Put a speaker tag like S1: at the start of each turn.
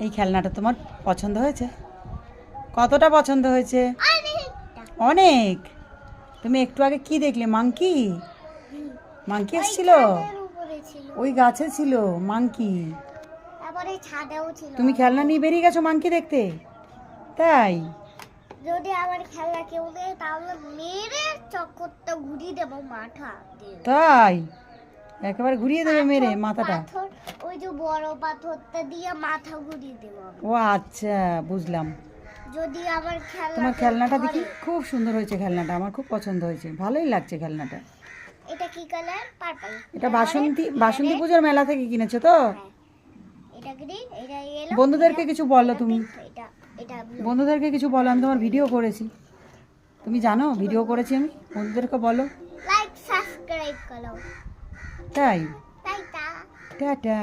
S1: এই খেলনাটা তোমার পছন্দ হয়েছে? কতটা পছন্দ হয়েছে? অনেক। তুমি একটু আগে কি দেখলে? মাংকি? মাংকি এসেছিল? ওই গাছে ছিল মাংকি। তুমি খেলনা নিয়ে বেরিয়ে গেছো মাংকি দেখতে? তাই?
S2: যদি আমার খেলনা কেউ দেয় তাহলে মেরে চক্করটা ঘুরিয়ে দেবো মাথা দিয়ে।
S1: তাই? একেবারে ঘুরিয়ে দেবে মেরে মাথাটা?
S2: পাথর, ওই যে বড় পাথরটা দিয়ে মাথা ঘুরিয়ে দেবো আমি।
S1: ও আচ্ছা, বুঝলাম।
S2: যদি আমার খেলনা
S1: তোমার খেলনাটা দেখি খুব সুন্দর হয়েছে। খেলনাটা আমার খুব পছন্দ হয়েছে, ভালোই লাগছে খেলনাটা।
S2: এটা কি কালার? পার্পল।
S1: এটা বাসন্তী পুজোর মেলা থেকে কিনেছো তো?
S2: এটা গ্রিন, এটা ইয়েলো।
S1: বন্ধুদেরকে কিছু বলো তুমি।
S2: এটা এটা ব্লু।
S1: বন্ধুদেরকে কিছু বলো, আমি তোমার ভিডিও করেছি। তুমি জানো ভিডিও করেছি আমি? বন্ধুদেরকে বলো।
S2: লাইক সাবস্ক্রাইব করো।
S1: তাই?
S2: টাটা।
S1: টাটা।